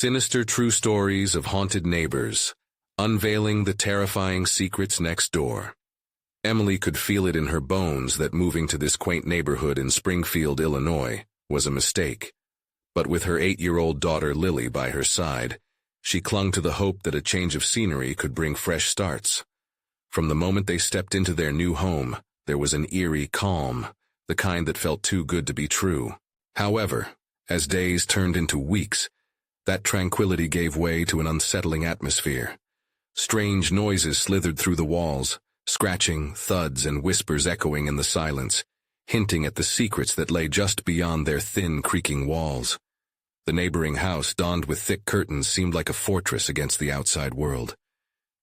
Sinister true stories of haunted neighbors, unveiling the terrifying secrets next door. Emily could feel it in her bones that moving to this quaint neighborhood in Springfield, Illinois, was a mistake. But with her 8-year-old daughter Lily by her side, she clung to the hope that a change of scenery could bring fresh starts. From the moment they stepped into their new home, there was an eerie calm, the kind that felt too good to be true. However, as days turned into weeks, that tranquility gave way to an unsettling atmosphere. Strange noises slithered through the walls, scratching, thuds, and whispers echoing in the silence, hinting at the secrets that lay just beyond their thin, creaking walls. The neighboring house, donned with thick curtains, seemed like a fortress against the outside world.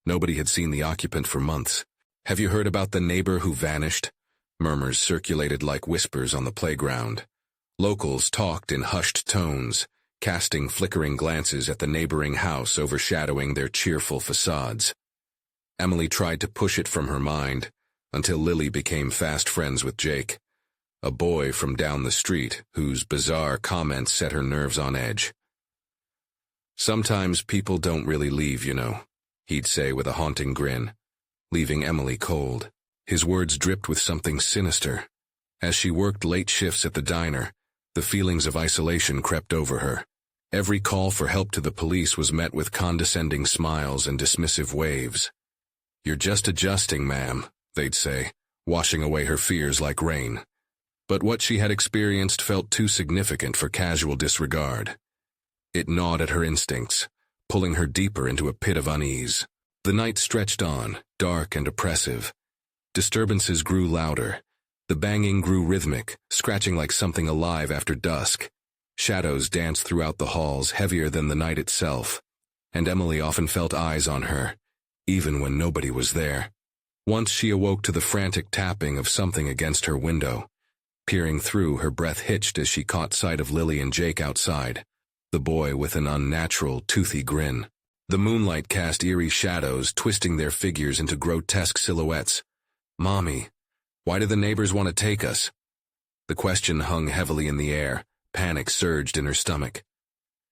Nobody had seen the occupant for months. "Have you heard about the neighbor who vanished?" Murmurs circulated like whispers on the playground. Locals talked in hushed tones, casting flickering glances at the neighboring house overshadowing their cheerful facades. Emily tried to push it from her mind, until Lily became fast friends with Jake, a boy from down the street whose bizarre comments set her nerves on edge. "Sometimes people don't really leave, you know," he'd say with a haunting grin, leaving Emily cold. His words dripped with something sinister. As she worked late shifts at the diner, the feelings of isolation crept over her. Every call for help to the police was met with condescending smiles and dismissive waves. "You're just adjusting, ma'am," they'd say, washing away her fears like rain. But what she had experienced felt too significant for casual disregard. It gnawed at her instincts, pulling her deeper into a pit of unease. The night stretched on, dark and oppressive. Disturbances grew louder. The banging grew rhythmic, scratching like something alive after dusk. Shadows danced throughout the halls, heavier than the night itself, and Emily often felt eyes on her, even when nobody was there. Once she awoke to the frantic tapping of something against her window. Peering through, her breath hitched as she caught sight of Lily and Jake outside, the boy with an unnatural, toothy grin. The moonlight cast eerie shadows, twisting their figures into grotesque silhouettes. "Mommy, why do the neighbors want to take us?" The question hung heavily in the air. Panic surged in her stomach.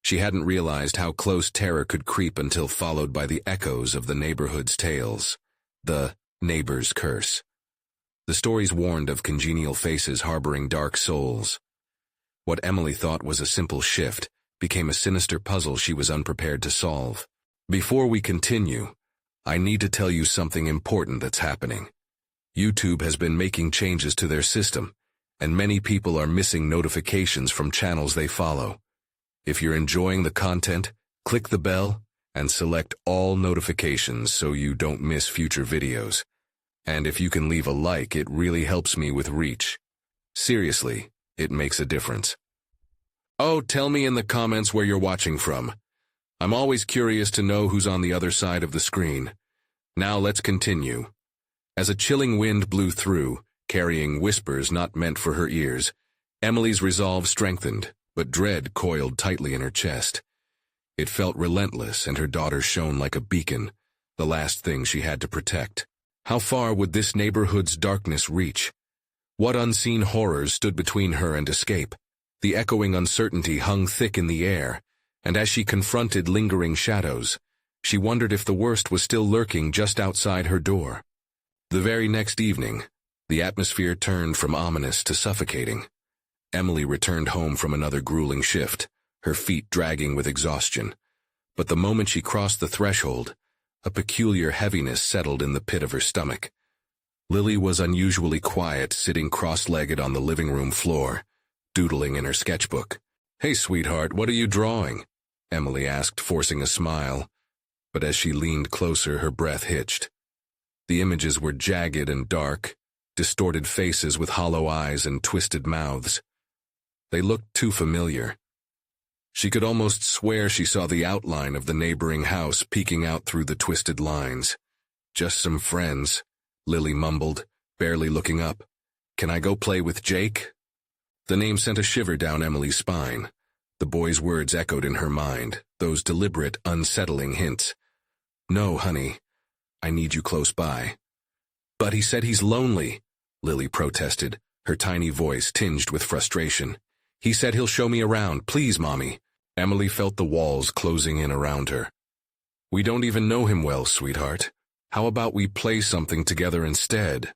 She hadn't realized how close terror could creep until followed by the echoes of the neighborhood's tales. The neighbor's curse. The stories warned of congenial faces harboring dark souls. What Emily thought was a simple shift became a sinister puzzle she was unprepared to solve. Before we continue, I need to tell you something important that's happening. YouTube has been making changes to their system, and many people are missing notifications from channels they follow. If you're enjoying the content, click the bell and select all notifications so you don't miss future videos. And if you can leave a like, it really helps me with reach. Seriously, it makes a difference. Oh, tell me in the comments where you're watching from. I'm always curious to know who's on the other side of the screen. Now let's continue. As a chilling wind blew through, carrying whispers not meant for her ears, Emily's resolve strengthened, but dread coiled tightly in her chest. It felt relentless, and her daughter shone like a beacon, the last thing she had to protect. How far would this neighborhood's darkness reach? What unseen horrors stood between her and escape? The echoing uncertainty hung thick in the air, and as she confronted lingering shadows, she wondered if the worst was still lurking just outside her door. The very next evening, the atmosphere turned from ominous to suffocating. Emily returned home from another grueling shift, her feet dragging with exhaustion. But the moment she crossed the threshold, a peculiar heaviness settled in the pit of her stomach. Lily was unusually quiet, sitting cross-legged on the living room floor, doodling in her sketchbook. "Hey, sweetheart, what are you drawing?" Emily asked, forcing a smile. But as she leaned closer, her breath hitched. The images were jagged and dark, distorted faces with hollow eyes and twisted mouths. They looked too familiar. She could almost swear she saw the outline of the neighboring house peeking out through the twisted lines. "Just some friends," Lily mumbled, barely looking up. "Can I go play with Jake?" The name sent a shiver down Emily's spine. The boy's words echoed in her mind, those deliberate, unsettling hints. "No, honey. I need you close by." "But he said he's lonely," Lily protested, her tiny voice tinged with frustration. "He said he'll show me around. Please, Mommy." Emily felt the walls closing in around her. "We don't even know him well, sweetheart. How about we play something together instead?"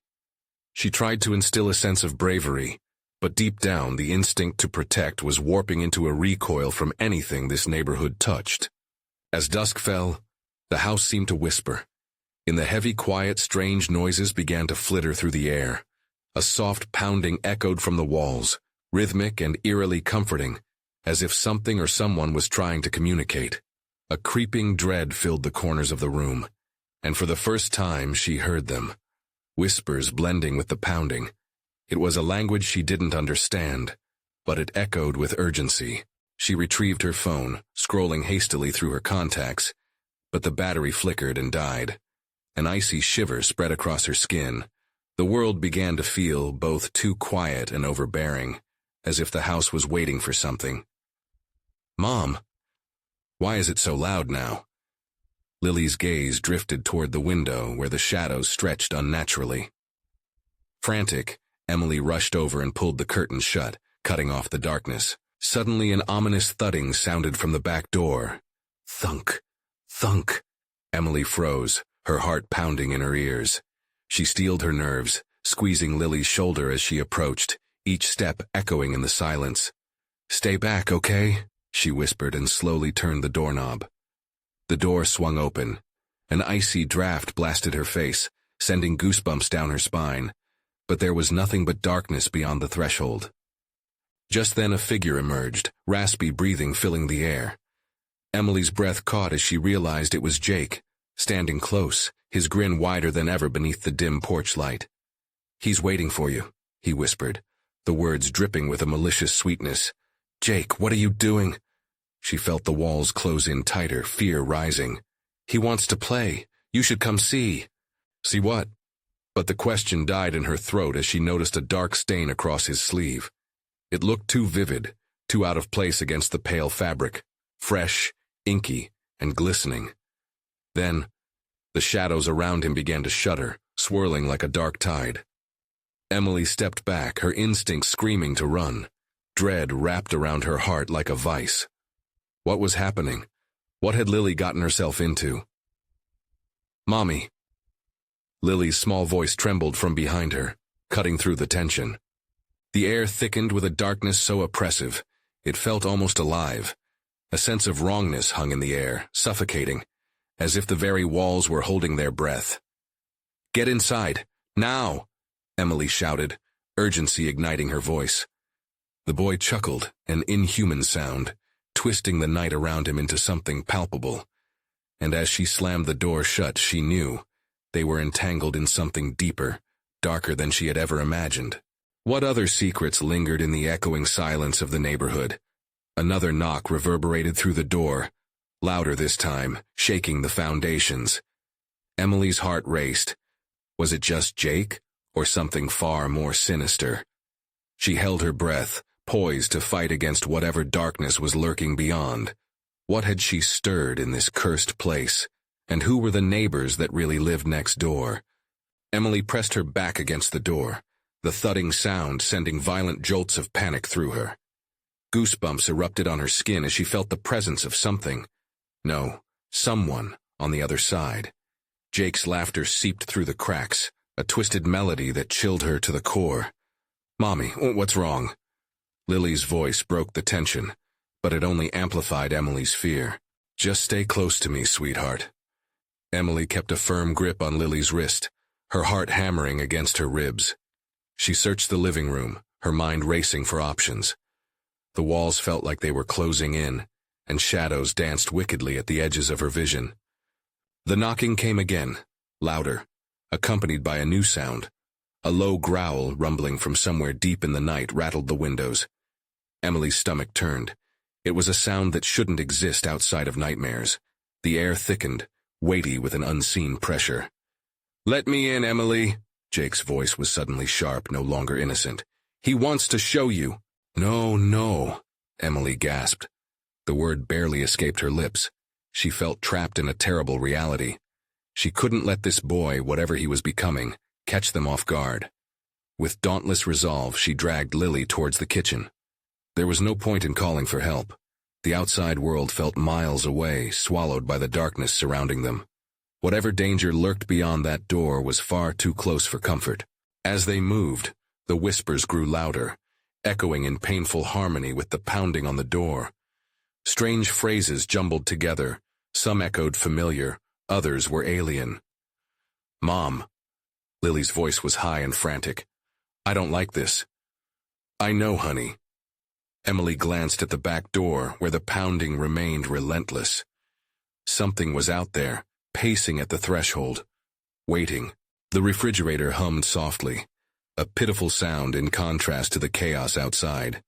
She tried to instill a sense of bravery, but deep down the instinct to protect was warping into a recoil from anything this neighborhood touched. As dusk fell, the house seemed to whisper. In the heavy quiet, strange noises began to flitter through the air. A soft pounding echoed from the walls, rhythmic and eerily comforting, as if something or someone was trying to communicate. A creeping dread filled the corners of the room, and for the first time she heard them. Whispers blending with the pounding. It was a language she didn't understand, but it echoed with urgency. She retrieved her phone, scrolling hastily through her contacts, but the battery flickered and died. An icy shiver spread across her skin. The world began to feel both too quiet and overbearing, as if the house was waiting for something. "Mom, why is it so loud now?" Lily's gaze drifted toward the window where the shadows stretched unnaturally. Frantic, Emily rushed over and pulled the curtains shut, cutting off the darkness. Suddenly an ominous thudding sounded from the back door. Thunk, thunk. Emily froze, her heart pounding in her ears. She steeled her nerves, squeezing Lily's shoulder as she approached, each step echoing in the silence. "Stay back, okay?" she whispered and slowly turned the doorknob. The door swung open. An icy draft blasted her face, sending goosebumps down her spine, but there was nothing but darkness beyond the threshold. Just then a figure emerged, raspy breathing filling the air. Emily's breath caught as she realized it was Jake, standing close, his grin wider than ever beneath the dim porch light. "He's waiting for you," he whispered, the words dripping with a malicious sweetness. "Jake, what are you doing?" She felt the walls close in tighter, fear rising. "He wants to play. You should come see." "See what?" But the question died in her throat as she noticed a dark stain across his sleeve. It looked too vivid, too out of place against the pale fabric, fresh, inky, and glistening. Then, the shadows around him began to shudder, swirling like a dark tide. Emily stepped back, her instincts screaming to run. Dread wrapped around her heart like a vice. What was happening? What had Lily gotten herself into? "Mommy." Lily's small voice trembled from behind her, cutting through the tension. The air thickened with a darkness so oppressive, it felt almost alive. A sense of wrongness hung in the air, suffocating, as if the very walls were holding their breath. "Get inside, now!" Emily shouted, urgency igniting her voice. The boy chuckled, an inhuman sound, twisting the night around him into something palpable. And as she slammed the door shut, she knew they were entangled in something deeper, darker than she had ever imagined. What other secrets lingered in the echoing silence of the neighborhood? Another knock reverberated through the door, louder this time, shaking the foundations. Emily's heart raced. Was it just Jake, or something far more sinister? She held her breath, poised to fight against whatever darkness was lurking beyond. What had she stirred in this cursed place? And who were the neighbors that really lived next door? Emily pressed her back against the door, the thudding sound sending violent jolts of panic through her. Goosebumps erupted on her skin as she felt the presence of something. No, someone on the other side. Jake's laughter seeped through the cracks, a twisted melody that chilled her to the core. "Mommy, what's wrong?" Lily's voice broke the tension, but it only amplified Emily's fear. "Just stay close to me, sweetheart." Emily kept a firm grip on Lily's wrist, her heart hammering against her ribs. She searched the living room, her mind racing for options. The walls felt like they were closing in, and shadows danced wickedly at the edges of her vision. The knocking came again, louder, accompanied by a new sound. A low growl rumbling from somewhere deep in the night rattled the windows. Emily's stomach turned. It was a sound that shouldn't exist outside of nightmares. The air thickened, weighty with an unseen pressure. "Let me in, Emily." Jake's voice was suddenly sharp, no longer innocent. "He wants to show you." "No, no," Emily gasped. The word barely escaped her lips. She felt trapped in a terrible reality. She couldn't let this boy, whatever he was becoming, catch them off guard. With dauntless resolve, she dragged Lily towards the kitchen. There was no point in calling for help. The outside world felt miles away, swallowed by the darkness surrounding them. Whatever danger lurked beyond that door was far too close for comfort. As they moved, the whispers grew louder, echoing in painful harmony with the pounding on the door. Strange phrases jumbled together, some echoed familiar, others were alien. "Mom." Lily's voice was high and frantic. "I don't like this." "I know, honey." Emily glanced at the back door, where the pounding remained relentless. Something was out there, pacing at the threshold, waiting. The refrigerator hummed softly, a pitiful sound in contrast to the chaos outside.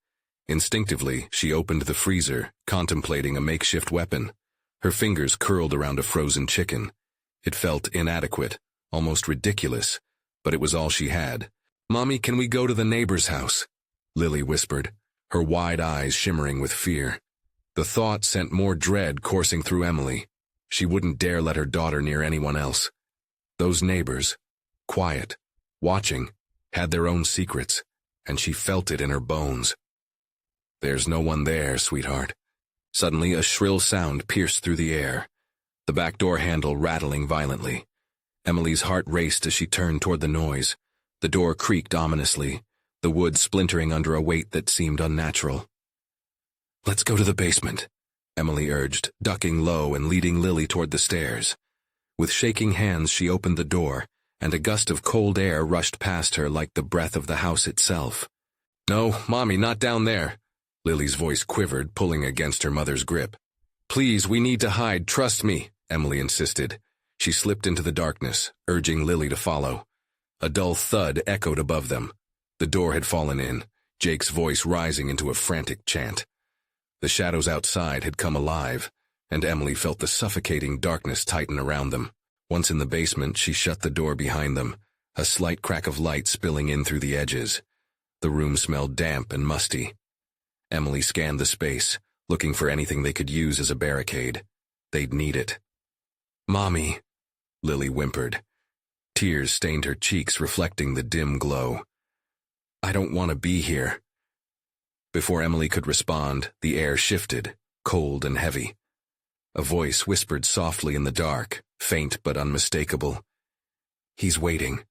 Instinctively, she opened the freezer, contemplating a makeshift weapon. Her fingers curled around a frozen chicken. It felt inadequate, almost ridiculous, but it was all she had. "Mommy, can we go to the neighbor's house?" Lily whispered, her wide eyes shimmering with fear. The thought sent more dread coursing through Emily. She wouldn't dare let her daughter near anyone else. Those neighbors, quiet, watching, had their own secrets, and she felt it in her bones. "There's no one there, sweetheart." Suddenly, a shrill sound pierced through the air, the back door handle rattling violently. Emily's heart raced as she turned toward the noise. The door creaked ominously, the wood splintering under a weight that seemed unnatural. "Let's go to the basement," Emily urged, ducking low and leading Lily toward the stairs. With shaking hands, she opened the door, and a gust of cold air rushed past her like the breath of the house itself. "No, Mommy, not down there." Lily's voice quivered, pulling against her mother's grip. "Please, we need to hide, trust me," Emily insisted. She slipped into the darkness, urging Lily to follow. A dull thud echoed above them. The door had fallen in, Jake's voice rising into a frantic chant. The shadows outside had come alive, and Emily felt the suffocating darkness tighten around them. Once in the basement, she shut the door behind them, a slight crack of light spilling in through the edges. The room smelled damp and musty. Emily scanned the space, looking for anything they could use as a barricade. They'd need it. "Mommy," Lily whimpered. Tears stained her cheeks, reflecting the dim glow. "I don't want to be here." Before Emily could respond, the air shifted, cold and heavy. A voice whispered softly in the dark, faint but unmistakable. "He's waiting."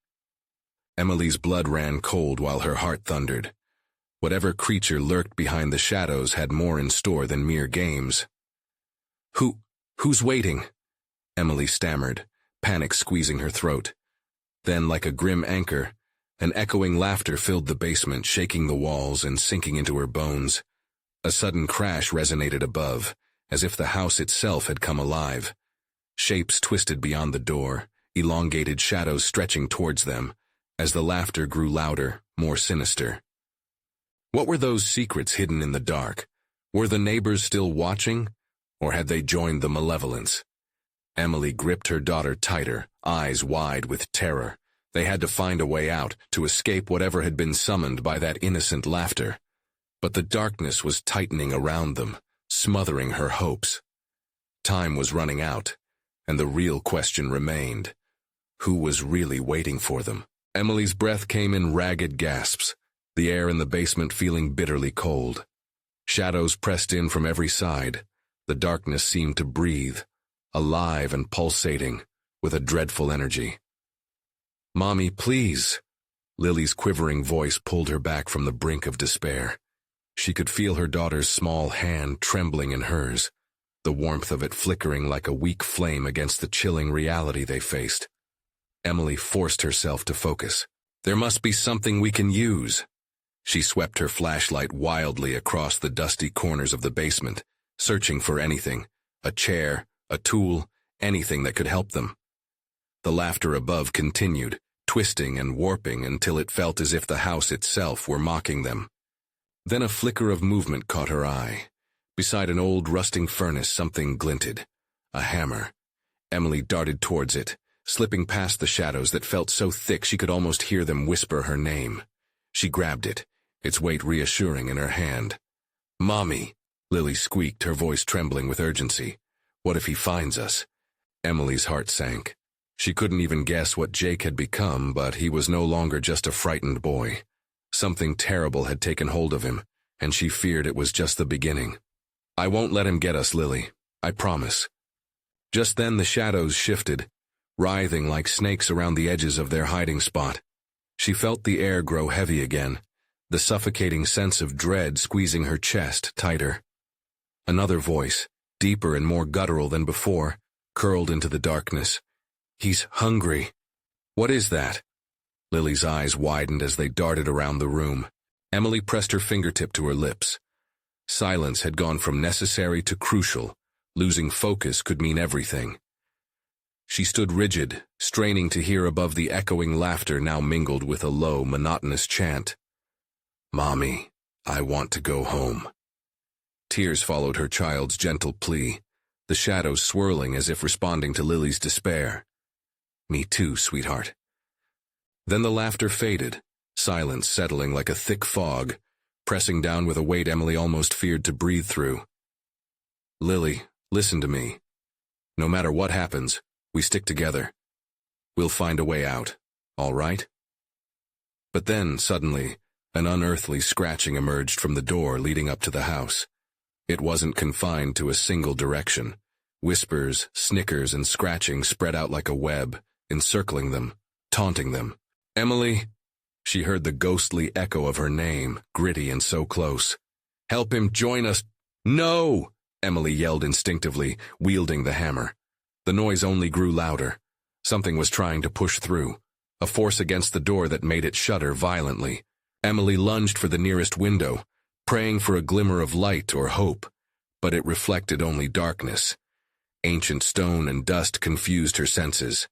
Emily's blood ran cold while her heart thundered. Whatever creature lurked behind the shadows had more in store than mere games. Who's waiting?" Emily stammered, panic squeezing her throat. Then, like a grim anchor, an echoing laughter filled the basement, shaking the walls and sinking into her bones. A sudden crash resonated above, as if the house itself had come alive. Shapes twisted beyond the door, elongated shadows stretching towards them, as the laughter grew louder, more sinister. What were those secrets hidden in the dark? Were the neighbors still watching, or had they joined the malevolence? Emily gripped her daughter tighter, eyes wide with terror. They had to find a way out, to escape whatever had been summoned by that innocent laughter. But the darkness was tightening around them, smothering her hopes. Time was running out, and the real question remained. Who was really waiting for them? Emily's breath came in ragged gasps, the air in the basement feeling bitterly cold. Shadows pressed in from every side. The darkness seemed to breathe, alive and pulsating, with a dreadful energy. "Mommy, please." Lily's quivering voice pulled her back from the brink of despair. She could feel her daughter's small hand trembling in hers, the warmth of it flickering like a weak flame against the chilling reality they faced. Emily forced herself to focus. "There must be something we can use." She swept her flashlight wildly across the dusty corners of the basement, searching for anything, a chair, a tool, anything that could help them. The laughter above continued, twisting and warping until it felt as if the house itself were mocking them. Then a flicker of movement caught her eye. Beside an old rusting furnace, something glinted. A hammer. Emily darted towards it, slipping past the shadows that felt so thick she could almost hear them whisper her name. She grabbed it, its weight reassuring in her hand. "Mommy," Lily squeaked, her voice trembling with urgency. "What if he finds us?" Emily's heart sank. She couldn't even guess what Jake had become, but he was no longer just a frightened boy. Something terrible had taken hold of him, and she feared it was just the beginning. I won't let him get us, Lily. I promise. Just then the shadows shifted, writhing like snakes around the edges of their hiding spot. She felt the air grow heavy again, the suffocating sense of dread squeezing her chest tighter. Another voice, deeper and more guttural than before, curled into the darkness. He's hungry. What is that? Lily's eyes widened as they darted around the room. Emily pressed her fingertip to her lips. Silence had gone from necessary to crucial. Losing focus could mean everything. She stood rigid, straining to hear above the echoing laughter now mingled with a low, monotonous chant. Mommy, I want to go home. Tears followed her child's gentle plea, the shadows swirling as if responding to Lily's despair. Me too, sweetheart. Then the laughter faded, silence settling like a thick fog, pressing down with a weight Emily almost feared to breathe through. Lily, listen to me. No matter what happens, we stick together. We'll find a way out, all right? But then, suddenly, an unearthly scratching emerged from the door leading up to the house. It wasn't confined to a single direction. Whispers, snickers, and scratching spread out like a web, encircling them, taunting them. Emily! She heard the ghostly echo of her name, gritty and so close. Help him join us. No! Emily yelled instinctively, wielding the hammer. The noise only grew louder. Something was trying to push through, a force against the door that made it shudder violently. Emily lunged for the nearest window, praying for a glimmer of light or hope, but it reflected only darkness. Ancient stone and dust confused her senses.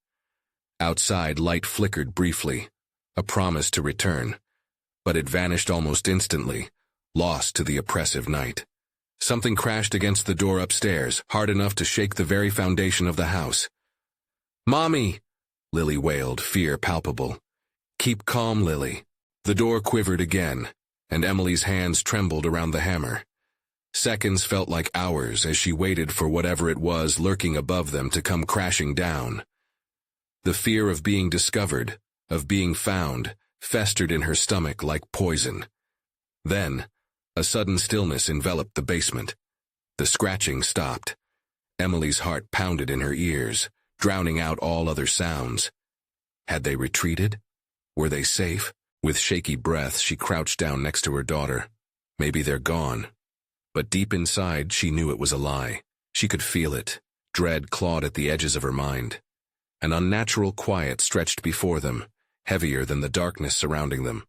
Outside, light flickered briefly, a promise to return, but it vanished almost instantly, lost to the oppressive night. Something crashed against the door upstairs, hard enough to shake the very foundation of the house. Mommy! Lily wailed, fear palpable. Keep calm, Lily. The door quivered again, and Emily's hands trembled around the hammer. Seconds felt like hours as she waited for whatever it was lurking above them to come crashing down. The fear of being discovered, of being found, festered in her stomach like poison. Then, a sudden stillness enveloped the basement. The scratching stopped. Emily's heart pounded in her ears, drowning out all other sounds. Had they retreated? Were they safe? With shaky breath, she crouched down next to her daughter. Maybe they're gone. But deep inside, she knew it was a lie. She could feel it. Dread clawed at the edges of her mind. An unnatural quiet stretched before them, heavier than the darkness surrounding them.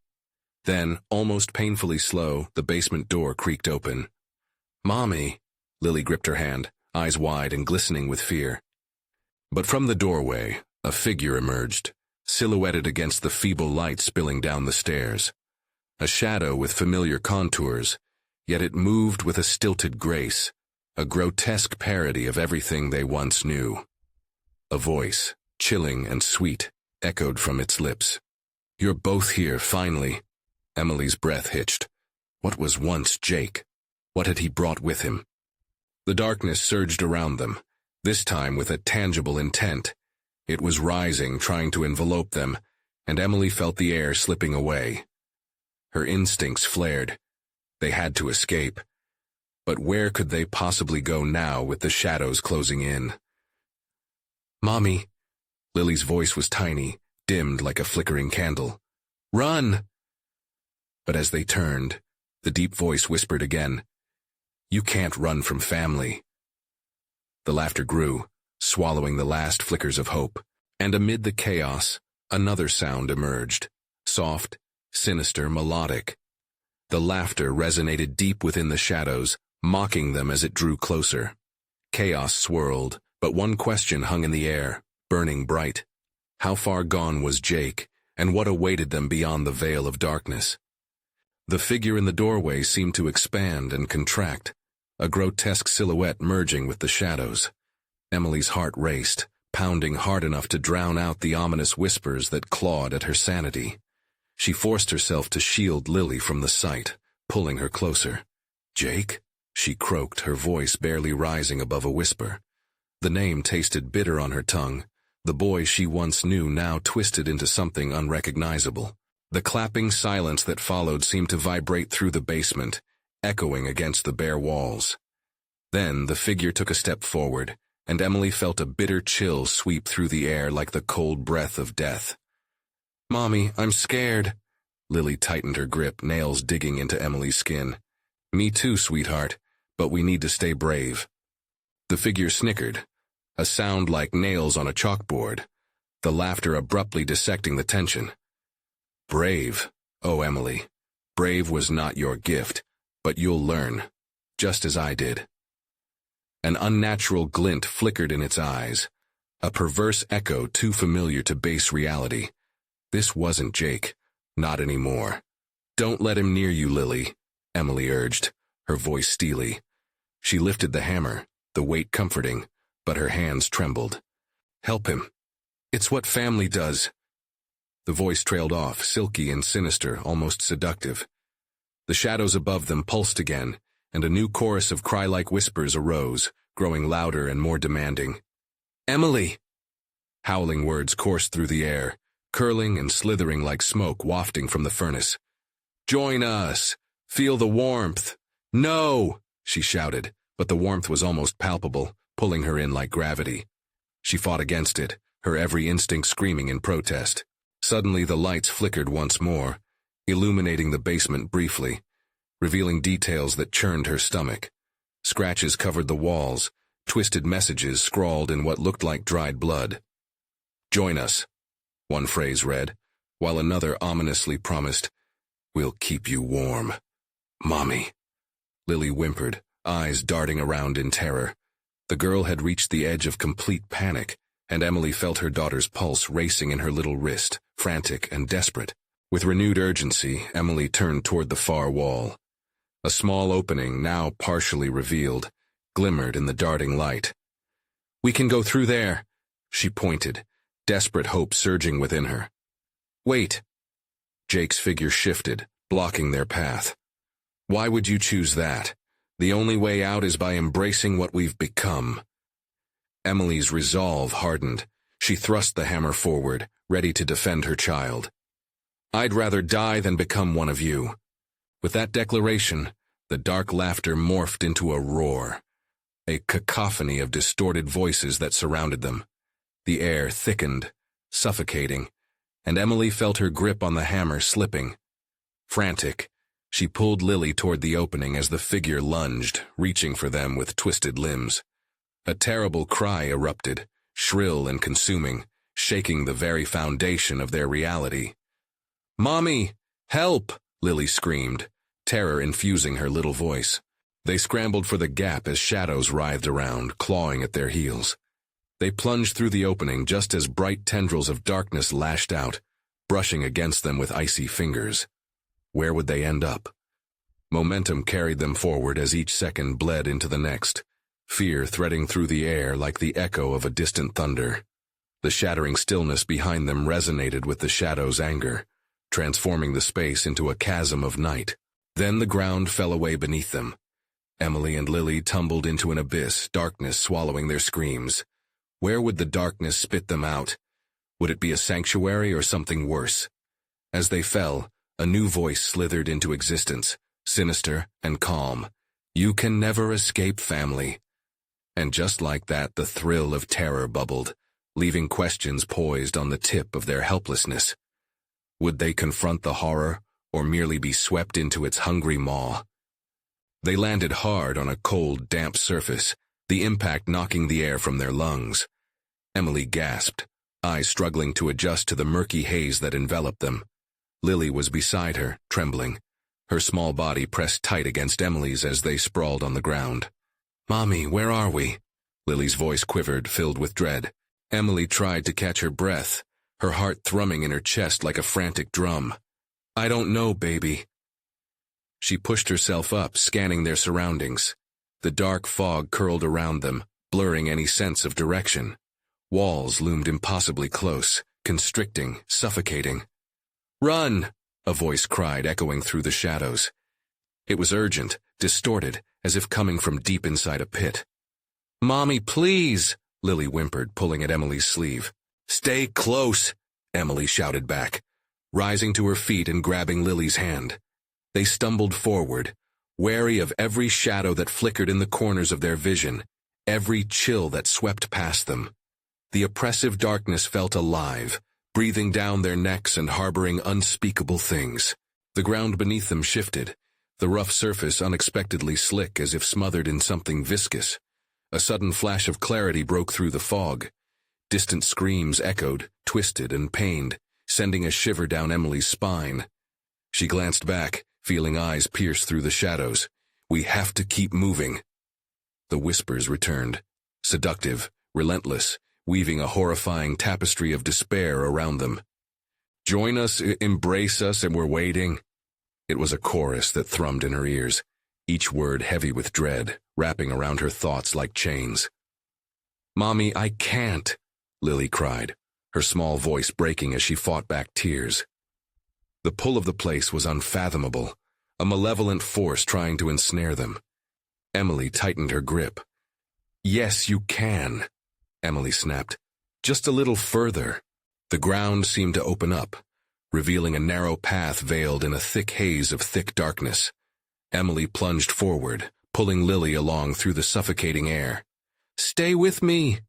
Then, almost painfully slow, the basement door creaked open. Mommy! Lily gripped her hand, eyes wide and glistening with fear. But from the doorway, a figure emerged, silhouetted against the feeble light spilling down the stairs. A shadow with familiar contours, yet it moved with a stilted grace, a grotesque parody of everything they once knew. A voice, chilling and sweet, echoed from its lips. You're both here, finally. Emily's breath hitched. What was once Jake? What had he brought with him? The darkness surged around them, this time with a tangible intent. It was rising, trying to envelope them, and Emily felt the air slipping away. Her instincts flared. They had to escape. But where could they possibly go now with the shadows closing in? Mommy! Lily's voice was tiny, dimmed like a flickering candle. Run! But as they turned, the deep voice whispered again, You can't run from family. The laughter grew, swallowing the last flickers of hope, and amid the chaos, another sound emerged, soft, sinister, melodic. The laughter resonated deep within the shadows, mocking them as it drew closer. Chaos swirled, but one question hung in the air, burning bright. How far gone was Jake, and what awaited them beyond the veil of darkness? The figure in the doorway seemed to expand and contract, a grotesque silhouette merging with the shadows. Emily's heart raced, pounding hard enough to drown out the ominous whispers that clawed at her sanity. She forced herself to shield Lily from the sight, pulling her closer. Jake? She croaked, her voice barely rising above a whisper. The name tasted bitter on her tongue, the boy she once knew now twisted into something unrecognizable. The clapping silence that followed seemed to vibrate through the basement, echoing against the bare walls. Then the figure took a step forward, and Emily felt a bitter chill sweep through the air like the cold breath of death. "Mommy, I'm scared." Lily tightened her grip, nails digging into Emily's skin. "Me too, sweetheart, but we need to stay brave." The figure snickered, a sound like nails on a chalkboard, the laughter abruptly dissecting the tension. "Brave, oh Emily, brave was not your gift, but you'll learn, just as I did." An unnatural glint flickered in its eyes, a perverse echo too familiar to base reality. This wasn't Jake, not anymore. "Don't let him near you, Lily," Emily urged, her voice steely. She lifted the hammer, the weight comforting, but her hands trembled. "Help him. It's what family does." The voice trailed off, silky and sinister, almost seductive. The shadows above them pulsed again, and a new chorus of cry-like whispers arose, growing louder and more demanding. "Emily!" Howling words coursed through the air, curling and slithering like smoke wafting from the furnace. "Join us! Feel the warmth!" "No!" she shouted, but the warmth was almost palpable, pulling her in like gravity. She fought against it, her every instinct screaming in protest. Suddenly the lights flickered once more, illuminating the basement briefly, revealing details that churned her stomach. Scratches covered the walls, twisted messages scrawled in what looked like dried blood. "Join us," one phrase read, while another ominously promised, "We'll keep you warm." "Mommy," Lily whimpered, eyes darting around in terror. The girl had reached the edge of complete panic, and Emily felt her daughter's pulse racing in her little wrist, frantic and desperate. With renewed urgency, Emily turned toward the far wall. A small opening, now partially revealed, glimmered in the darting light. "We can go through there," she pointed, desperate hope surging within her. "Wait." Jake's figure shifted, blocking their path. "Why would you choose that? The only way out is by embracing what we've become." Emily's resolve hardened. She thrust the hammer forward, ready to defend her child. "I'd rather die than become one of you." With that declaration, the dark laughter morphed into a roar, a cacophony of distorted voices that surrounded them. The air thickened, suffocating, and Emily felt her grip on the hammer slipping. Frantic, she pulled Lily toward the opening as the figure lunged, reaching for them with twisted limbs. A terrible cry erupted, shrill and consuming, shaking the very foundation of their reality. "Mommy! Help!" Lily screamed, terror infusing her little voice. They scrambled for the gap as shadows writhed around, clawing at their heels. They plunged through the opening just as bright tendrils of darkness lashed out, brushing against them with icy fingers. Where would they end up? Momentum carried them forward as each second bled into the next, fear threading through the air like the echo of a distant thunder. The shattering stillness behind them resonated with the shadow's anger, transforming the space into a chasm of night. Then the ground fell away beneath them. Emily and Lily tumbled into an abyss, darkness swallowing their screams. Where would the darkness spit them out? Would it be a sanctuary or something worse? As they fell, a new voice slithered into existence, sinister and calm. "You can never escape, family." And just like that, the thrill of terror bubbled, leaving questions poised on the tip of their helplessness. Would they confront the horror, or merely be swept into its hungry maw? They landed hard on a cold, damp surface, the impact knocking the air from their lungs. Emily gasped, eyes struggling to adjust to the murky haze that enveloped them. Lily was beside her, trembling, her small body pressed tight against Emily's as they sprawled on the ground. "Mommy, where are we?" Lily's voice quivered, filled with dread. Emily tried to catch her breath, her heart thrumming in her chest like a frantic drum. "I don't know, baby." She pushed herself up, scanning their surroundings. The dark fog curled around them, blurring any sense of direction. Walls loomed impossibly close, constricting, suffocating. "Run!" a voice cried, echoing through the shadows. It was urgent, distorted, as if coming from deep inside a pit. "Mommy, please!" Lily whimpered, pulling at Emily's sleeve. "Stay close!" Emily shouted back, rising to her feet and grabbing Lily's hand. They stumbled forward, wary of every shadow that flickered in the corners of their vision, every chill that swept past them. The oppressive darkness felt alive, breathing down their necks and harboring unspeakable things. The ground beneath them shifted, the rough surface unexpectedly slick as if smothered in something viscous. A sudden flash of clarity broke through the fog. Distant screams echoed, twisted and pained, sending a shiver down Emily's spine. She glanced back, feeling eyes pierce through the shadows. "We have to keep moving." The whispers returned, seductive, relentless, weaving a horrifying tapestry of despair around them. "Join us, embrace us, and we're waiting." It was a chorus that thrummed in her ears, each word heavy with dread, wrapping around her thoughts like chains. "Mommy, I can't," Lily cried, her small voice breaking as she fought back tears. The pull of the place was unfathomable, a malevolent force trying to ensnare them. Emily tightened her grip. "Yes, you can," Emily snapped. "Just a little further." The ground seemed to open up, revealing a narrow path veiled in a thick haze of thick darkness. Emily plunged forward, pulling Lily along through the suffocating air. "Stay with me!"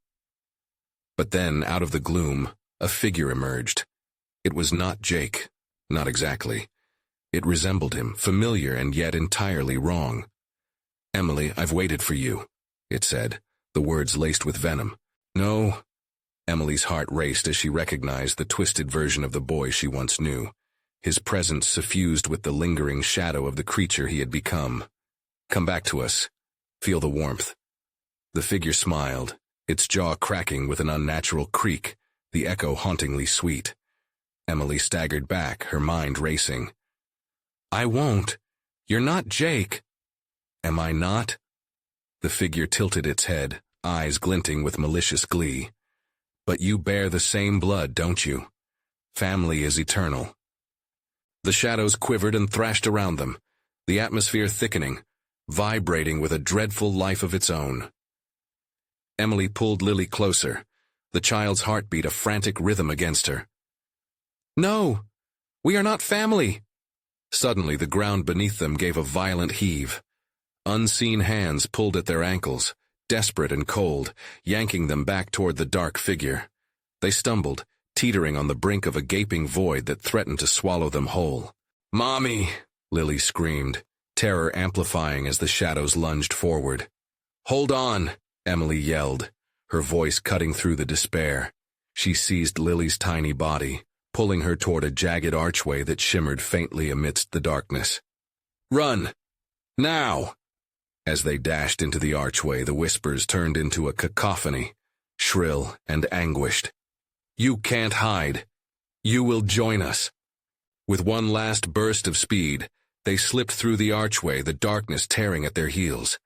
But then, out of the gloom, a figure emerged. It was not Jake, not exactly. It resembled him, familiar and yet entirely wrong. "Emily, I've waited for you," it said, the words laced with venom. "No." Emily's heart raced as she recognized the twisted version of the boy she once knew, his presence suffused with the lingering shadow of the creature he had become. "Come back to us. Feel the warmth." The figure smiled, its jaw cracking with an unnatural creak, the echo hauntingly sweet. Emily staggered back, her mind racing. "I won't. You're not Jake." "Am I not?" The figure tilted its head, eyes glinting with malicious glee. "But you bear the same blood, don't you? Family is eternal." The shadows quivered and thrashed around them, the atmosphere thickening, vibrating with a dreadful life of its own. Emily pulled Lily closer, the child's heartbeat a frantic rhythm against her. "No! We are not family!" Suddenly the ground beneath them gave a violent heave. Unseen hands pulled at their ankles, desperate and cold, yanking them back toward the dark figure. They stumbled, teetering on the brink of a gaping void that threatened to swallow them whole. "Mommy!" Lily screamed, terror amplifying as the shadows lunged forward. "Hold on!" Emily yelled, her voice cutting through the despair. She seized Lily's tiny body, pulling her toward a jagged archway that shimmered faintly amidst the darkness. "Run! Now!" As they dashed into the archway, the whispers turned into a cacophony, shrill and anguished. "You can't hide. You will join us." With one last burst of speed, they slipped through the archway, the darkness tearing at their heels.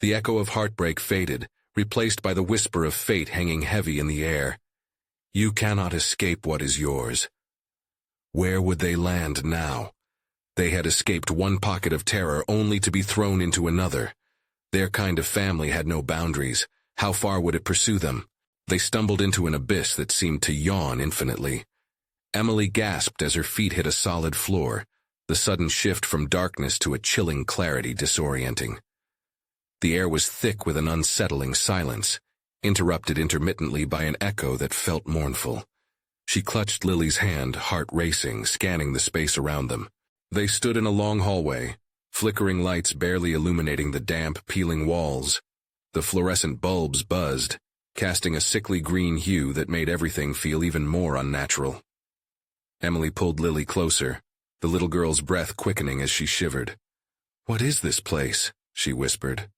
The echo of heartbreak faded, replaced by the whisper of fate hanging heavy in the air. You cannot escape what is yours. Where would they land now? They had escaped one pocket of terror only to be thrown into another. Their kind of family had no boundaries. How far would it pursue them? They stumbled into an abyss that seemed to yawn infinitely. Emily gasped as her feet hit a solid floor, the sudden shift from darkness to a chilling clarity disorienting. The air was thick with an unsettling silence, interrupted intermittently by an echo that felt mournful. She clutched Lily's hand, heart racing, scanning the space around them. They stood in a long hallway, flickering lights barely illuminating the damp, peeling walls. The fluorescent bulbs buzzed, casting a sickly green hue that made everything feel even more unnatural. Emily pulled Lily closer, the little girl's breath quickening as she shivered. "What is this place?" she whispered.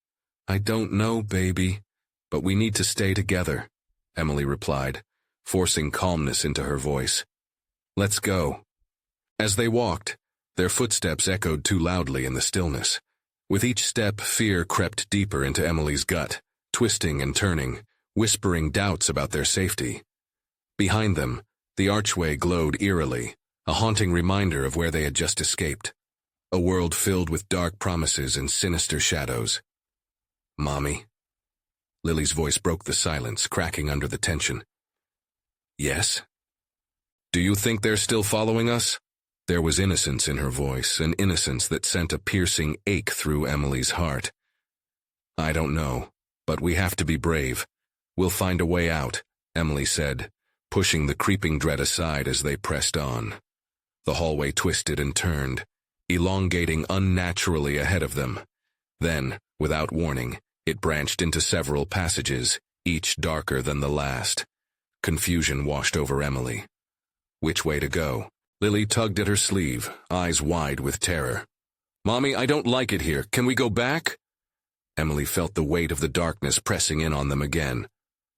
"I don't know, baby, but we need to stay together," Emily replied, forcing calmness into her voice. "Let's go." As they walked, their footsteps echoed too loudly in the stillness. With each step, fear crept deeper into Emily's gut, twisting and turning, whispering doubts about their safety. Behind them, the archway glowed eerily, a haunting reminder of where they had just escaped. A world filled with dark promises and sinister shadows. "Mommy?" Lily's voice broke the silence, cracking under the tension. "Yes?" "Do you think they're still following us?" There was innocence in her voice, an innocence that sent a piercing ache through Emily's heart. "I don't know, but we have to be brave. We'll find a way out," Emily said, pushing the creeping dread aside as they pressed on. The hallway twisted and turned, elongating unnaturally ahead of them. Then, without warning, it branched into several passages, each darker than the last. Confusion washed over Emily. Which way to go? Lily tugged at her sleeve, eyes wide with terror. "Mommy, I don't like it here. Can we go back?" Emily felt the weight of the darkness pressing in on them again.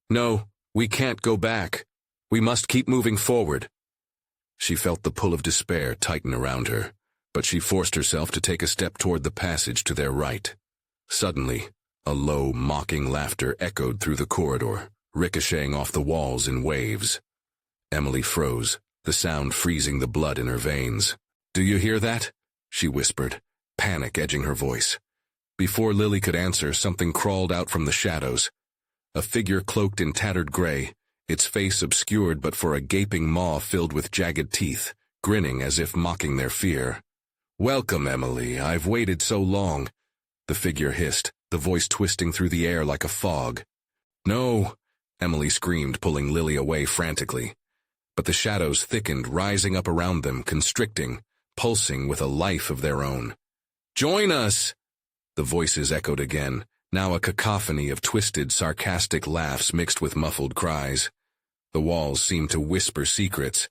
"No, we can't go back. We must keep moving forward." She felt the pull of despair tighten around her, but she forced herself to take a step toward the passage to their right. Suddenly, a low, mocking laughter echoed through the corridor, ricocheting off the walls in waves. Emily froze, the sound freezing the blood in her veins. "Do you hear that?" she whispered, panic edging her voice. Before Lily could answer, something crawled out from the shadows. A figure cloaked in tattered gray, its face obscured but for a gaping maw filled with jagged teeth, grinning as if mocking their fear. "Welcome, Emily. I've waited so long," the figure hissed, the voice twisting through the air like a fog. "No," Emily screamed, pulling Lily away frantically. But the shadows thickened, rising up around them, constricting, pulsing with a life of their own. "Join us!" The voices echoed again, now a cacophony of twisted, sarcastic laughs mixed with muffled cries. The walls seemed to whisper secrets,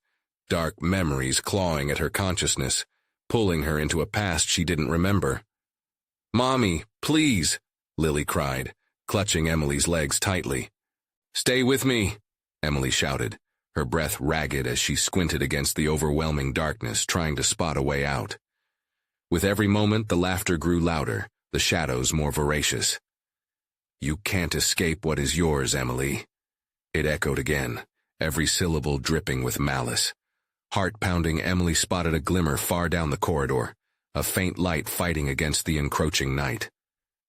dark memories clawing at her consciousness, pulling her into a past she didn't remember. "Mommy, please," Lily cried, clutching Emily's legs tightly. "Stay with me," Emily shouted, her breath ragged as she squinted against the overwhelming darkness, trying to spot a way out. With every moment, the laughter grew louder, the shadows more voracious. "You can't escape what is yours, Emily." It echoed again, every syllable dripping with malice. Heart-pounding, Emily spotted a glimmer far down the corridor, a faint light fighting against the encroaching night.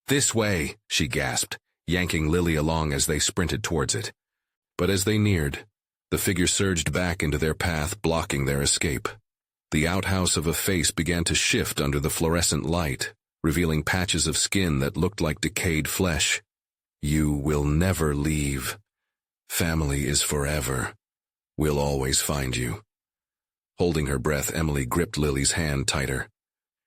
"This way," she gasped, yanking Lily along as they sprinted towards it. But as they neared, the figure surged back into their path, blocking their escape. The outhouse of a face began to shift under the fluorescent light, revealing patches of skin that looked like decayed flesh. "You will never leave. Family is forever. We'll always find you." Holding her breath, Emily gripped Lily's hand tighter.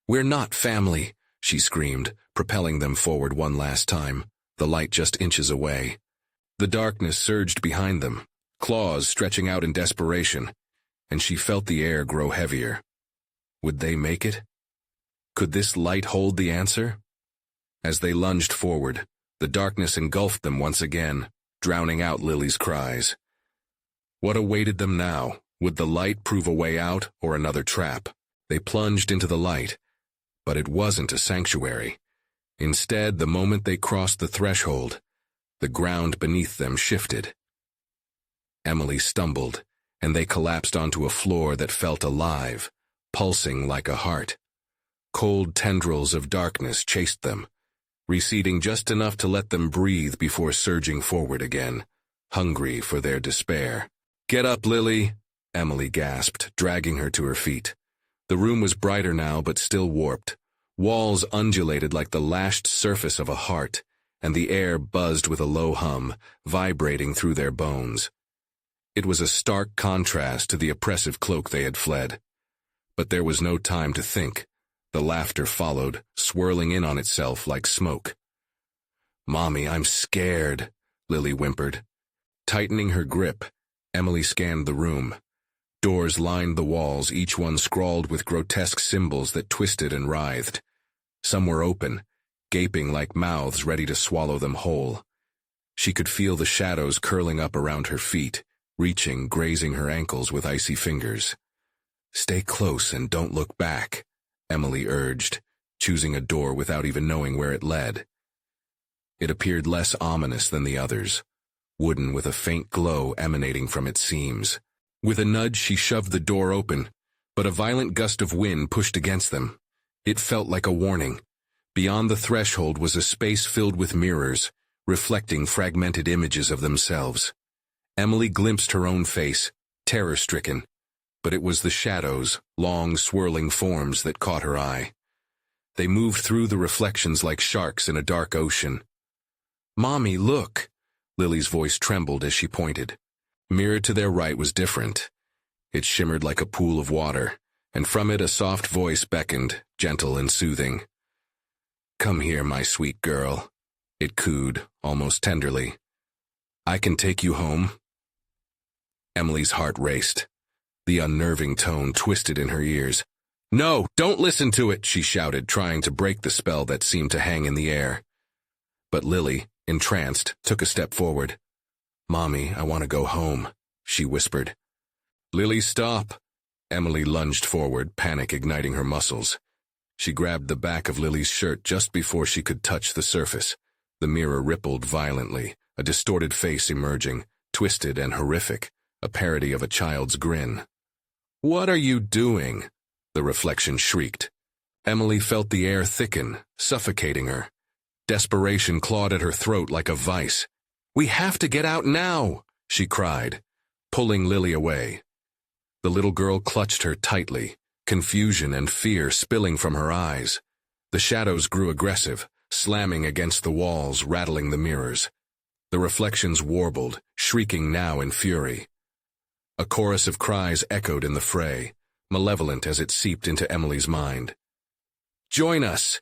"We're not family," she screamed, propelling them forward one last time, the light just inches away. The darkness surged behind them, claws stretching out in desperation, and she felt the air grow heavier. Would they make it? Could this light hold the answer? As they lunged forward, the darkness engulfed them once again, drowning out Lily's cries. What awaited them now? Would the light prove a way out or another trap? They plunged into the light, but it wasn't a sanctuary. Instead, the moment they crossed the threshold, the ground beneath them shifted. Emily stumbled, and they collapsed onto a floor that felt alive, pulsing like a heart. Cold tendrils of darkness chased them, receding just enough to let them breathe before surging forward again, hungry for their despair. "Get up, Lily," Emily gasped, dragging her to her feet. The room was brighter now, but still warped. Walls undulated like the lashed surface of a heart, and the air buzzed with a low hum, vibrating through their bones. It was a stark contrast to the oppressive cloak they had fled. But there was no time to think. The laughter followed, swirling in on itself like smoke. "Mommy, I'm scared," Lily whimpered. Tightening her grip, Emily scanned the room. Doors lined the walls, each one scrawled with grotesque symbols that twisted and writhed. Some were open, gaping like mouths ready to swallow them whole. She could feel the shadows curling up around her feet, reaching, grazing her ankles with icy fingers. "Stay close and don't look back," Emily urged, choosing a door without even knowing where it led. It appeared less ominous than the others, wooden with a faint glow emanating from its seams. With a nudge, she shoved the door open, but a violent gust of wind pushed against them. It felt like a warning. Beyond the threshold was a space filled with mirrors, reflecting fragmented images of themselves. Emily glimpsed her own face, terror-stricken. but it was the shadows, long, swirling forms that caught her eye. They moved through the reflections like sharks in a dark ocean. "Mommy, look!" Lily's voice trembled as she pointed. Mirrored to their right was different. It shimmered like a pool of water, and from it a soft voice beckoned, gentle and soothing. "Come here, my sweet girl," it cooed, almost tenderly. "I can take you home." Emily's heart raced. The unnerving tone twisted in her ears. "No, don't listen to it," she shouted, trying to break the spell that seemed to hang in the air. But Lily, entranced, took a step forward. "Mommy, I want to go home," she whispered. "Lily, stop!" Emily lunged forward, panic igniting her muscles. She grabbed the back of Lily's shirt just before she could touch the surface. The mirror rippled violently, a distorted face emerging, twisted and horrific, a parody of a child's grin. "What are you doing?" the reflection shrieked. Emily felt the air thicken, suffocating her. Desperation clawed at her throat like a vice. "We have to get out now!" she cried, pulling Lily away. The little girl clutched her tightly, confusion and fear spilling from her eyes. The shadows grew aggressive, slamming against the walls, rattling the mirrors. The reflections warbled, shrieking now in fury. A chorus of cries echoed in the fray, malevolent as it seeped into Emily's mind. "Join us!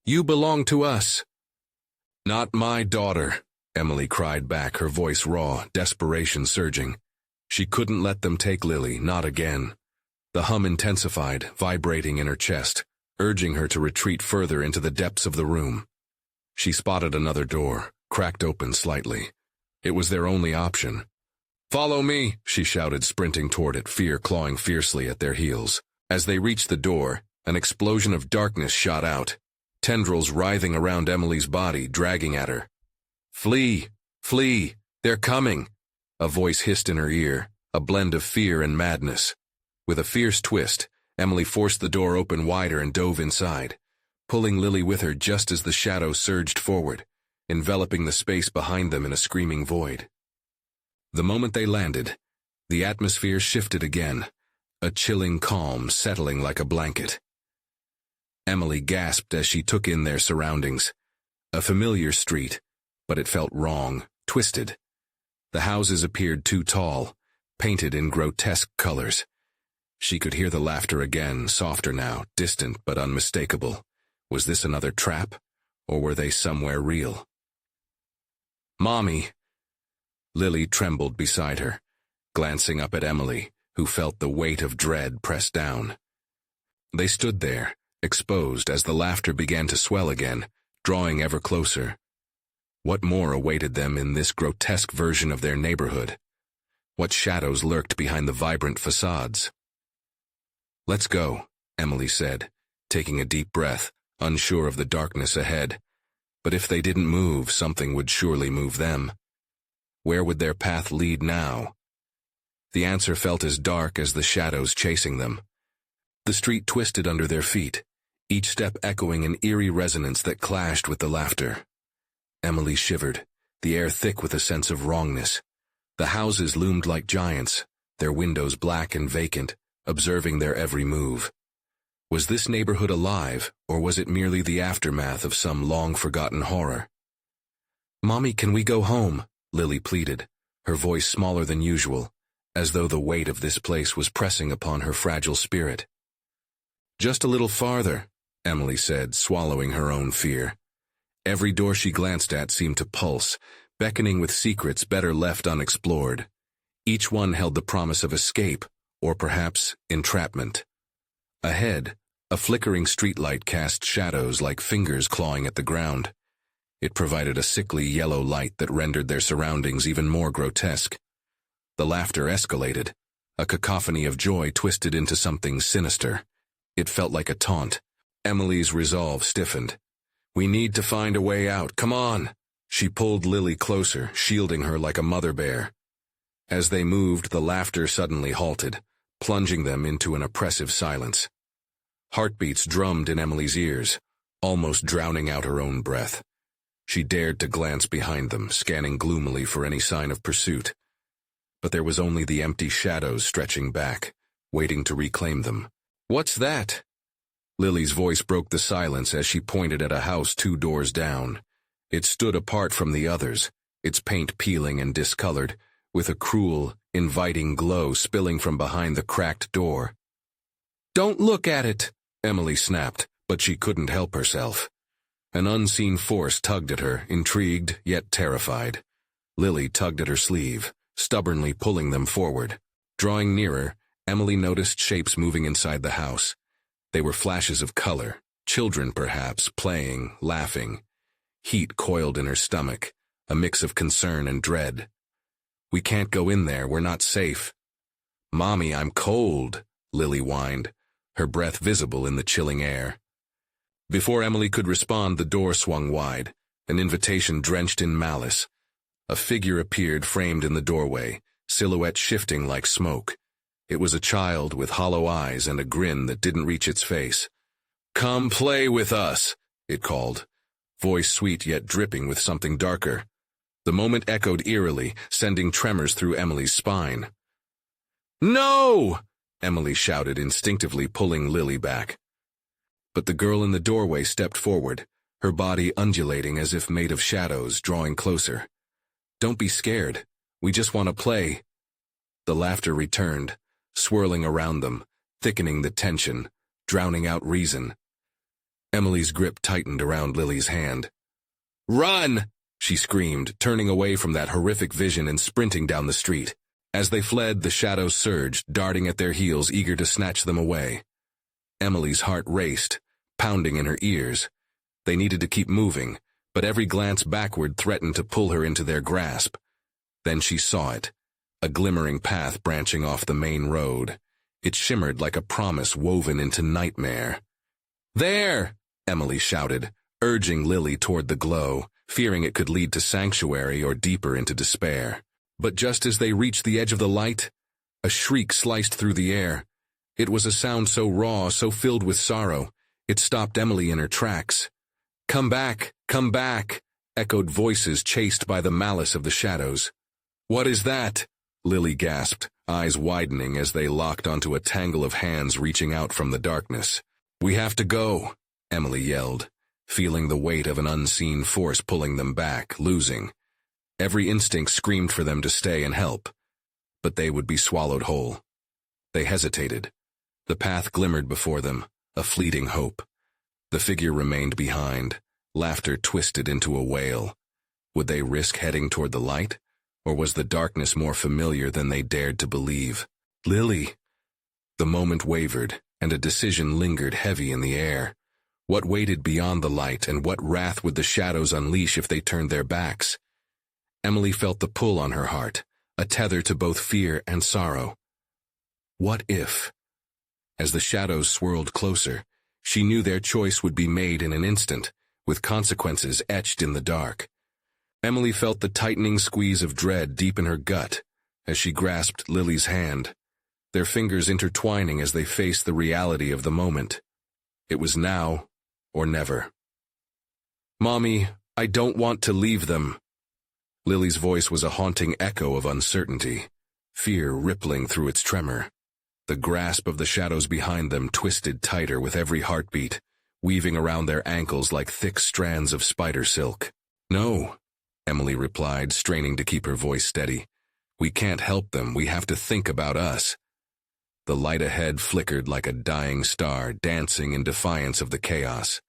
You belong to us!" "Not my daughter," Emily cried back, her voice raw, desperation surging. She couldn't let them take Lily, not again. The hum intensified, vibrating in her chest, urging her to retreat further into the depths of the room. She spotted another door, cracked open slightly. It was their only option. "Follow me," she shouted, sprinting toward it, fear clawing fiercely at their heels. As they reached the door, an explosion of darkness shot out, tendrils writhing around Emily's body, dragging at her. "Flee! Flee! They're coming!" A voice hissed in her ear, a blend of fear and madness. With a fierce twist, Emily forced the door open wider and dove inside, pulling Lily with her just as the shadow surged forward, enveloping the space behind them in a screaming void. The moment they landed, the atmosphere shifted again, a chilling calm settling like a blanket. Emily gasped as she took in their surroundings. A familiar street, but it felt wrong, twisted. The houses appeared too tall, painted in grotesque colors. She could hear the laughter again, softer now, distant but unmistakable. Was this another trap, or were they somewhere real? "Mommy!" Lily trembled beside her, glancing up at Emily, who felt the weight of dread press down. They stood there, exposed as the laughter began to swell again, drawing ever closer. What more awaited them in this grotesque version of their neighborhood? What shadows lurked behind the vibrant facades? "Let's go," Emily said, taking a deep breath, unsure of the darkness ahead. But if they didn't move, something would surely move them. Where would their path lead now? The answer felt as dark as the shadows chasing them. The street twisted under their feet, each step echoing an eerie resonance that clashed with the laughter. Emily shivered, the air thick with a sense of wrongness. The houses loomed like giants, their windows black and vacant, observing their every move. Was this neighborhood alive, or was it merely the aftermath of some long-forgotten horror? "Mommy, can we go home?" Lily pleaded, her voice smaller than usual, as though the weight of this place was pressing upon her fragile spirit. "Just a little farther," Emily said, swallowing her own fear. Every door she glanced at seemed to pulse, beckoning with secrets better left unexplored. Each one held the promise of escape, or perhaps entrapment. Ahead, a flickering streetlight cast shadows like fingers clawing at the ground. It provided a sickly yellow light that rendered their surroundings even more grotesque. The laughter escalated, a cacophony of joy twisted into something sinister. It felt like a taunt. Emily's resolve stiffened. "We need to find a way out, come on!" She pulled Lily closer, shielding her like a mother bear. As they moved, the laughter suddenly halted, plunging them into an oppressive silence. Heartbeats drummed in Emily's ears, almost drowning out her own breath. She dared to glance behind them, scanning gloomily for any sign of pursuit. But there was only the empty shadows stretching back, waiting to reclaim them. "What's that?" Lily's voice broke the silence as she pointed at a house 2 doors down. It stood apart from the others, its paint peeling and discolored, with a cruel, inviting glow spilling from behind the cracked door. "Don't look at it," Emily snapped, but she couldn't help herself. An unseen force tugged at her, intrigued yet terrified. Lily tugged at her sleeve, stubbornly pulling them forward. Drawing nearer, Emily noticed shapes moving inside the house. They were flashes of color, children perhaps, playing, laughing. Heat coiled in her stomach, a mix of concern and dread. "We can't go in there, we're not safe." "Mommy, I'm cold," Lily whined, her breath visible in the chilling air. Before Emily could respond, the door swung wide, an invitation drenched in malice. A figure appeared framed in the doorway, silhouette shifting like smoke. It was a child with hollow eyes and a grin that didn't reach its face. "Come play with us," it called, voice sweet yet dripping with something darker. The moment echoed eerily, sending tremors through Emily's spine. "No!" Emily shouted, instinctively pulling Lily back. But the girl in the doorway stepped forward, her body undulating as if made of shadows, drawing closer. "Don't be scared. We just want to play." The laughter returned, swirling around them, thickening the tension, drowning out reason. Emily's grip tightened around Lily's hand. "Run!" she screamed, turning away from that horrific vision and sprinting down the street. As they fled, the shadows surged, darting at their heels, eager to snatch them away. Emily's heart raced, pounding in her ears. They needed to keep moving, but every glance backward threatened to pull her into their grasp. Then she saw it, a glimmering path branching off the main road. It shimmered like a promise woven into nightmare. "There!" Emily shouted, urging Lily toward the glow, fearing it could lead to sanctuary or deeper into despair. But just as they reached the edge of the light, a shriek sliced through the air. It was a sound so raw, so filled with sorrow, it stopped Emily in her tracks. Come back, echoed voices chased by the malice of the shadows. "What is that?" Lily gasped, eyes widening as they locked onto a tangle of hands reaching out from the darkness. "We have to go," Emily yelled, feeling the weight of an unseen force pulling them back, losing. Every instinct screamed for them to stay and help, but they would be swallowed whole. They hesitated. The path glimmered before them, a fleeting hope. The figure remained behind, laughter twisted into a wail. Would they risk heading toward the light, or was the darkness more familiar than they dared to believe? "Lily!" The moment wavered, and a decision lingered heavy in the air. What waited beyond the light, and what wrath would the shadows unleash if they turned their backs? Emily felt the pull on her heart, a tether to both fear and sorrow. What if? As the shadows swirled closer, she knew their choice would be made in an instant, with consequences etched in the dark. Emily felt the tightening squeeze of dread deep in her gut as she grasped Lily's hand, their fingers intertwining as they faced the reality of the moment. It was now or never. "Mommy, I don't want to leave them." Lily's voice was a haunting echo of uncertainty, fear rippling through its tremor. The grasp of the shadows behind them twisted tighter with every heartbeat, weaving around their ankles like thick strands of spider silk. "No," Emily replied, straining to keep her voice steady. "We can't help them, we have to think about us." The light ahead flickered like a dying star, dancing in defiance of the chaos.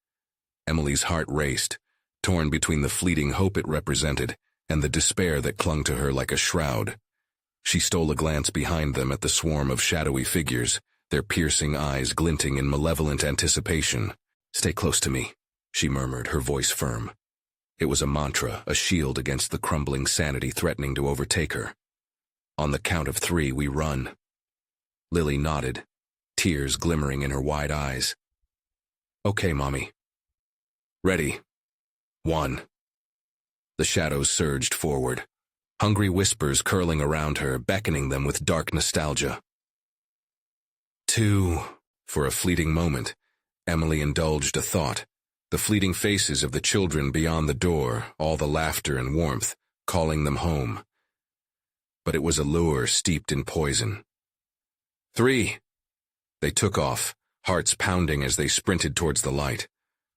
Emily's heart raced, torn between the fleeting hope it represented and the despair that clung to her like a shroud. She stole a glance behind them at the swarm of shadowy figures, their piercing eyes glinting in malevolent anticipation. "Stay close to me," she murmured, her voice firm. It was a mantra, a shield against the crumbling sanity threatening to overtake her. "On the count of 3, we run." Lily nodded, tears glimmering in her wide eyes. "Okay, Mommy." "Ready. 1." The shadows surged forward, hungry whispers curling around her, beckoning them with dark nostalgia. 2. For a fleeting moment, Emily indulged a thought. The fleeting faces of the children beyond the door, all the laughter and warmth, calling them home. But it was a lure steeped in poison. 3. They took off, hearts pounding as they sprinted towards the light.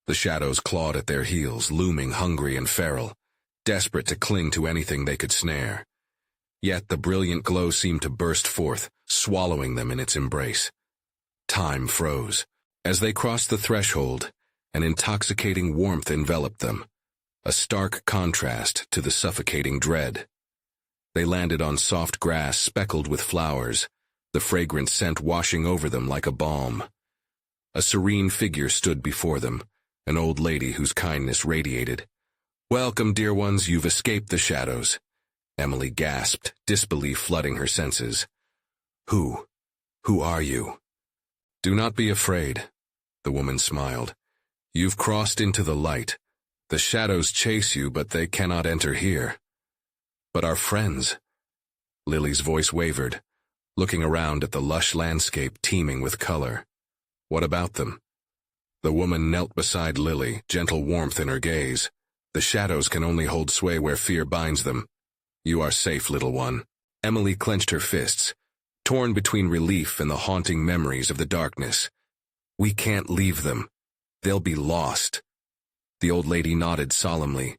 The shadows clawed at their heels, looming hungry and feral, desperate to cling to anything they could snare. Yet the brilliant glow seemed to burst forth, swallowing them in its embrace. Time froze. As they crossed the threshold, an intoxicating warmth enveloped them, a stark contrast to the suffocating dread. They landed on soft grass speckled with flowers, the fragrant scent washing over them like a balm. A serene figure stood before them, an old lady whose kindness radiated. "Welcome, dear ones, you've escaped the shadows." Emily gasped, disbelief flooding her senses. Who are you?" "Do not be afraid," the woman smiled. "You've crossed into the light. The shadows chase you, but they cannot enter here." "But our friends?" Lily's voice wavered, looking around at the lush landscape teeming with color. "What about them?" The woman knelt beside Lily, gentle warmth in her gaze. "The shadows can only hold sway where fear binds them. You are safe, little one." Emily clenched her fists, torn between relief and the haunting memories of the darkness. "We can't leave them. They'll be lost." The old lady nodded solemnly.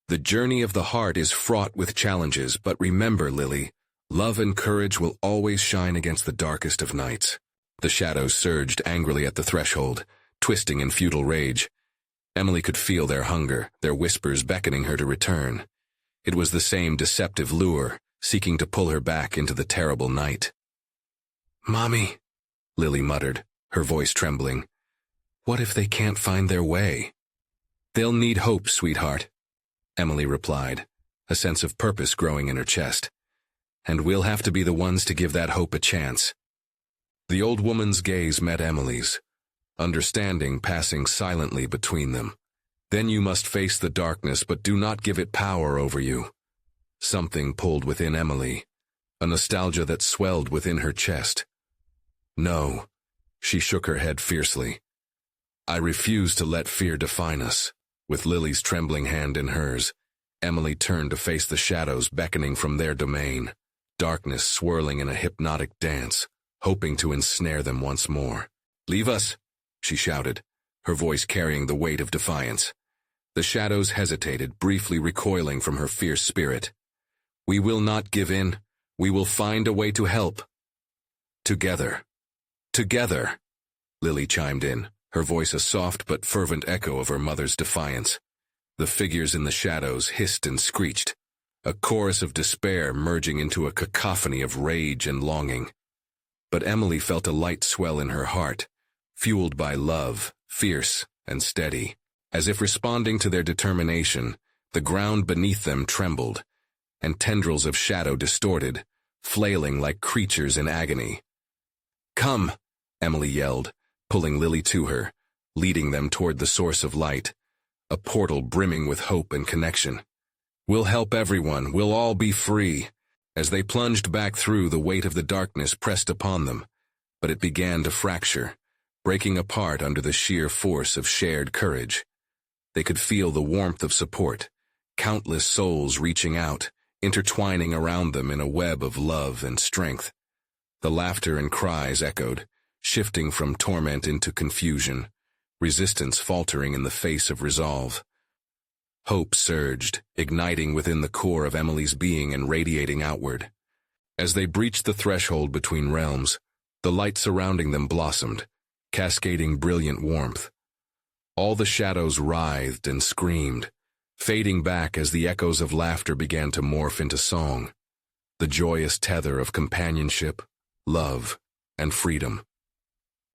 "The journey of the heart is fraught with challenges, but remember, Lily, love and courage will always shine against the darkest of nights." The shadows surged angrily at the threshold, twisting in futile rage. Emily could feel their hunger, their whispers beckoning her to return. It was the same deceptive lure, seeking to pull her back into the terrible night. "Mommy," Lily muttered, her voice trembling. "What if they can't find their way?" "They'll need hope, sweetheart," Emily replied, a sense of purpose growing in her chest. "And we'll have to be the ones to give that hope a chance." The old woman's gaze met Emily's, understanding passing silently between them. "Then you must face the darkness, but do not give it power over you." Something pulled within Emily, a nostalgia that swelled within her chest. "No," she shook her head fiercely. "I refuse to let fear define us." With Lily's trembling hand in hers, Emily turned to face the shadows beckoning from their domain, darkness swirling in a hypnotic dance, hoping to ensnare them once more. "Leave us," she shouted, her voice carrying the weight of defiance. The shadows hesitated, briefly recoiling from her fierce spirit. "We will not give in. We will find a way to help." "Together. Together," Lily chimed in, her voice a soft but fervent echo of her mother's defiance. The figures in the shadows hissed and screeched, a chorus of despair merging into a cacophony of rage and longing. But Emily felt a light swell in her heart, fueled by love, fierce and steady. As if responding to their determination, the ground beneath them trembled, and tendrils of shadow distorted, flailing like creatures in agony. "Come," Emily yelled, pulling Lily to her, leading them toward the source of light, a portal brimming with hope and connection. "We'll help everyone, we'll all be free." As they plunged back through, the weight of the darkness pressed upon them, but it began to fracture, breaking apart under the sheer force of shared courage. They could feel the warmth of support, countless souls reaching out, intertwining around them in a web of love and strength. The laughter and cries echoed, shifting from torment into confusion, resistance faltering in the face of resolve. Hope surged, igniting within the core of Emily's being and radiating outward. As they breached the threshold between realms, the light surrounding them blossomed, cascading brilliant warmth. All the shadows writhed and screamed, fading back as the echoes of laughter began to morph into song, the joyous tether of companionship, love, and freedom.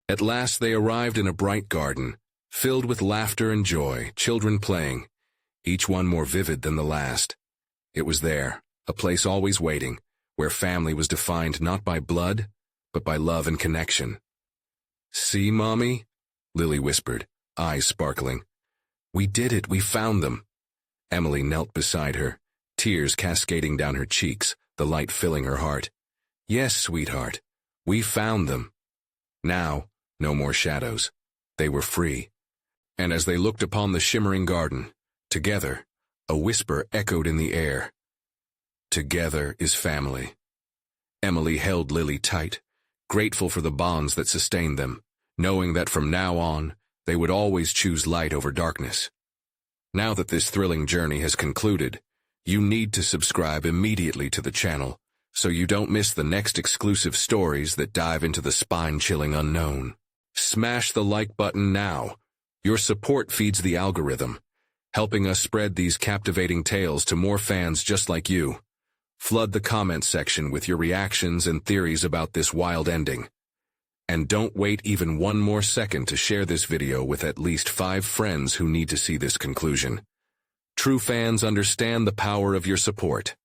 At last they arrived in a bright garden, filled with laughter and joy, children playing, each one more vivid than the last. It was there, a place always waiting, where family was defined not by blood, but by love and connection. "See, Mommy?" Lily whispered, eyes sparkling. "We did it, we found them." Emily knelt beside her, tears cascading down her cheeks, the light filling her heart. "Yes, sweetheart, we found them." Now, no more shadows. They were free. And as they looked upon the shimmering garden, together, a whisper echoed in the air. "Together is family." Emily held Lily tight, grateful for the bonds that sustained them, knowing that from now on, they would always choose light over darkness. Now that this thrilling journey has concluded, you need to subscribe immediately to the channel so you don't miss the next exclusive stories that dive into the spine-chilling unknown. Smash the like button now. Your support feeds the algorithm, helping us spread these captivating tales to more fans just like you. Flood the comment section with your reactions and theories about this wild ending. And don't wait even one more second to share this video with at least 5 friends who need to see this conclusion. True fans understand the power of your support.